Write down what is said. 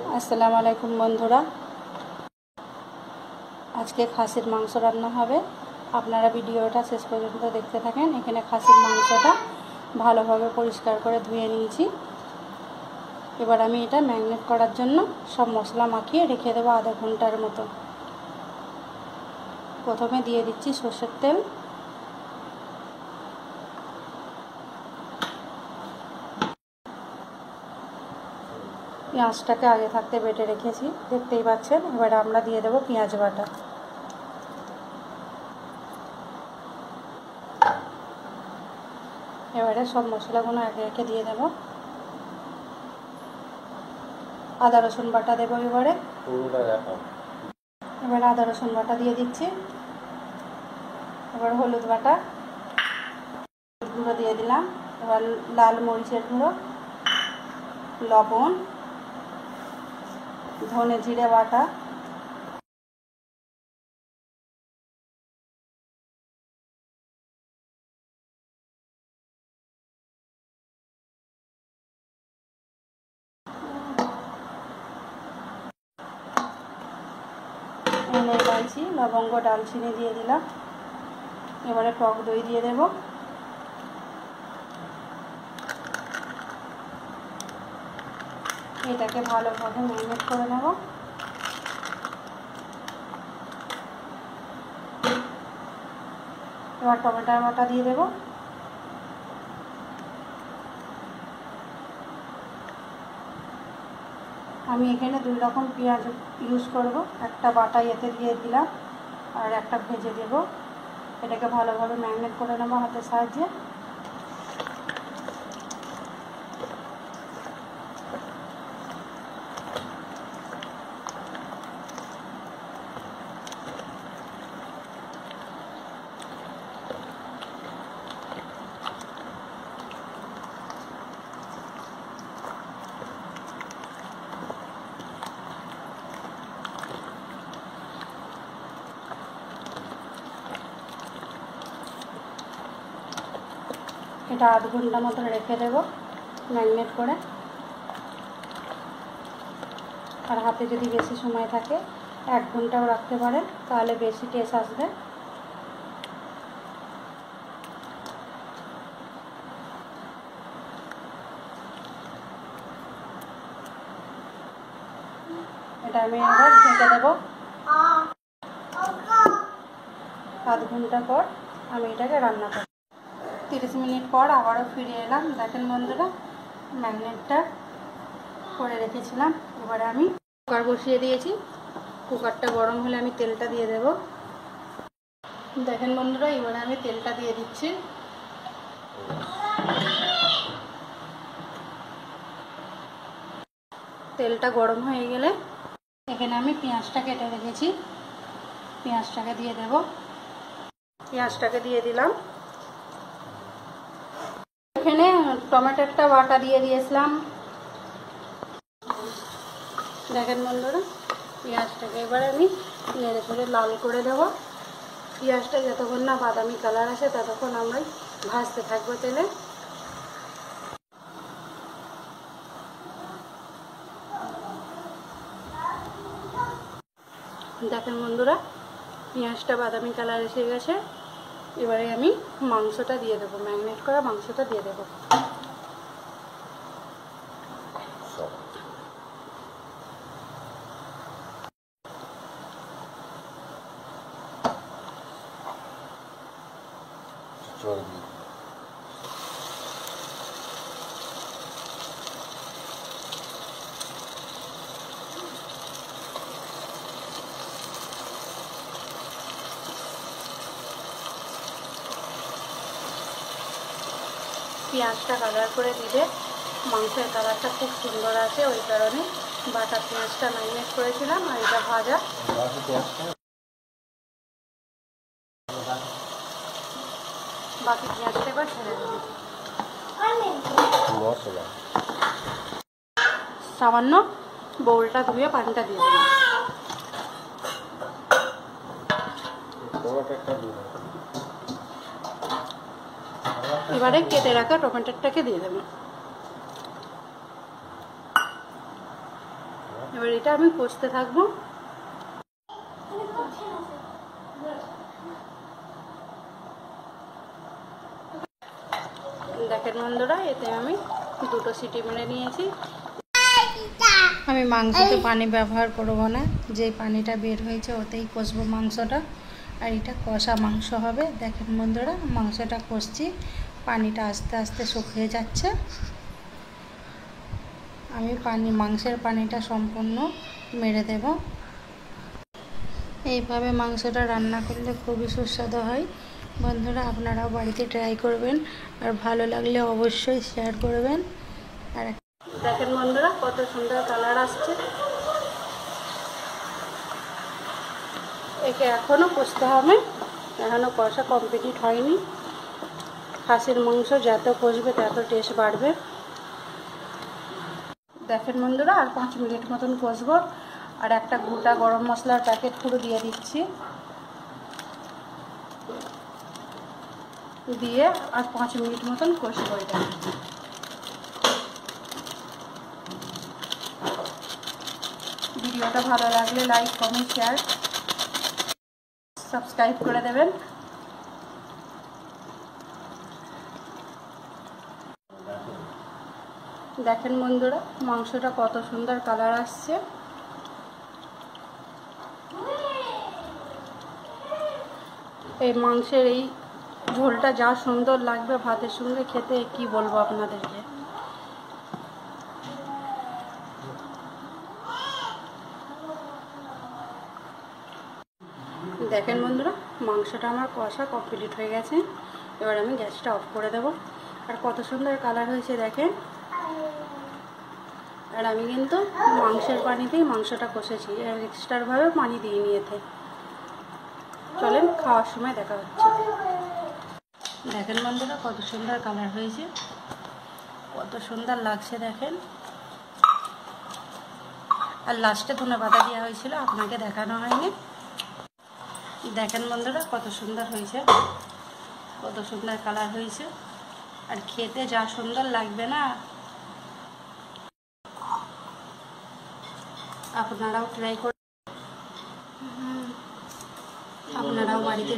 আসসালামু আলাইকুম বন্ধুরা, আজকে খাসির মাংস রান্না হবে। আপনারা ভিডিওটা শেষ পর্যন্ত দেখতে থাকেন। এখানে খাসির মাংসটা ভালোভাবে পরিষ্কার করে ধুয়ে নিয়েছি। এবার আমি এটা ম্যারিনেট করার জন্য সব মশলা মাখিয়ে রেখে দেবো আধা ঘন্টার মতো। প্রথমে দিয়ে দিচ্ছি সরষের তেল, পেঁয়াজটাকে আগে থাকতে বেটে রেখেছি, দেখতেই পাচ্ছেন। এবার আমরা দিয়ে দেবো পেঁয়াজ বাটা। এবারে সব মশলাগুলো একে একে দিয়ে দেবো। আদা রসুন বাটা দেবো। এবার আদা রসুন বাটা দিয়ে দিচ্ছি। এবার হলুদ বাটা, গুঁড়ো দিয়ে দিলাম। এবার লাল মরিচের গুঁড়ো, লবণ, ধনে জিরে বাটা, এলাচি, লবঙ্গ, ডালচিনি দিয়ে দিলাম। এবারে টক দই দিয়ে দেব। এটাকে ভালোভাবে ম্যারিনেট করে নেব। এবার টমেটোর বাটা দিয়ে দেব। আমি এখানে 2 রকম পেঁয়াজ ইউজ করব। একটা বাটা এতে দিয়ে দিলাম আর একটা ভেজে দেব। এটাকে ভালোভাবে ম্যারিনেট করে নেব হাতের সাহায্যে। এটা আধ ঘন্টা মতন রেখে দেব ম্যারিনেট করে। আর হাতে যদি বেশি সময় থাকে 1 ঘন্টাও রাখতে পারেন, তাহলে বেশি টেস্ট আসবে। এটা আমি এবার ঢেকে দেব। আধ ঘন্টা পর আমি এটাকে রান্না করব। 30 মিনিট পর আবারও ফিরে এলাম। দেখেন বন্ধুরা, ম্যারিনেটটা করে রেখেছিলাম। এবারে আমি কুকার বসিয়ে দিয়েছি। কুকারটা গরম হলে আমি তেলটা দিয়ে দেব। দেখেন বন্ধুরা, এবারে আমি তেলটা দিয়ে দিচ্ছি। তেলটা গরম হয়ে গেলে এখানে আমি পেঁয়াজটা কেটে রেখেছি, পেঁয়াজটাকে দিয়ে দেব। পেঁয়াজটাকে দিয়ে দিলাম। এখানে টমেটোটা বাটা দিয়ে দিয়েছিলাম। দেখেন বন্ধুরা, পেঁয়াজটাকে এবার আমি নেড়ে ফেড়ে লাল করে দেবো। পেঁয়াজটা যতক্ষণ না বাদামি কালার আসে ততক্ষণ আমরা ভাজতে থাকবো তেলে। দেখেন বন্ধুরা, পেঁয়াজটা বাদামি কালার এসে গেছে। এবারে আমি মাংসটা দিয়ে দেবো, ম্যারিনেট করা মাংসটা দিয়ে দেবো। পেঁয়াজটা কালার করে দিলে মাংসের কালারটা খুব সুন্দর আসে, ওই কারণে বাটা পেঁয়াজটা ম্যারিনেট করেছিলাম। আর এটা ভাজা বাকি পেঁয়াজটা এবার ছেড়ে দেবো। সামান্য বোলটা ধুয়ে পানিটা দিয়ে দেবো। এবারে কেটে রাখা টমেটোটাকে দিয়ে দেবো। এবার এটা আমি কষতে থাকবো। দেখেন বন্ধুরা, এতে আমি 2টো সিটি মেরে নিয়েছি। আমি মাংসতে পানি ব্যবহার করব না, যে পানিটা বের হয়েছে ওতেই কষবো মাংসটা। আর এটা কষা মাংস হবে। দেখেন বন্ধুরা, মাংসটা কষছি, পানিটা আস্তে আস্তে শুকিয়ে যাচ্ছে। আমি মাংসের পানিটা সম্পূর্ণ মেরে দেব। এইভাবে মাংসটা রান্না করলে খুবই সুস্বাদু হয়। বন্ধুরা, আপনারাও বাড়িতে ট্রাই করবেন, আর ভালো লাগলে অবশ্যই শেয়ার করবেন। আর দেখেন বন্ধুরা, কত সুন্দর কালার আসছে। একে এখনও কষতে হবে, এখনও কষা কমপ্লিট হয়নি। খাসির মাংস যত কষবে তত টেস্ট বাড়বে। দেখেন বন্ধুরা, আর 5 মিনিট মতন কষবো। আর একটা গোটা গরম মশলার প্যাকেট পুরো দিয়ে দিচ্ছি, দিয়ে আর 5 মিনিট মতন কষবো এটা। ভিডিওটা ভালো লাগলে লাইক, কমেন্ট, শেয়ার, সাবস্ক্রাইব করে দেবেন। দেখেন বন্ধুরা, মাংসটা কত সুন্দর কালার আসছে। এই মাংসের এই ঝোলটা যা সুন্দর লাগবে ভাতের সঙ্গে খেতে, কি বলবো আপনাদেরকে। দেখেন বন্ধুরা, মাংসটা আমার কষা কমপ্লিট হয়ে গেছে। এবার আমি গ্যাসটা অফ করে দেব। আর কত সুন্দর কালার হয়েছে দেখেন। আর আমি কিন্তু মাংসের পানিতেই মাংসটা কষেছি, আর এক্সট্রাভাবে পানি দিয়ে নিয়েছে। চলেন, খাওয়ার সময় দেখা হচ্ছে। দেখেন বন্ধুরা, কত সুন্দর কালার হয়েছে, কত সুন্দর লাগছে দেখেন। আর লাস্টে ধনেপাতা দেওয়া হয়েছিল, আপনাকে দেখানো হয়নি। দেখেন বন্ধুরা, কত সুন্দর হয়েছে, কত সুন্দর কালার হয়েছে। আর খেতে যা সুন্দর লাগবে না, আপনারাও ট্রাই করুন, আপনারাও বাড়িতে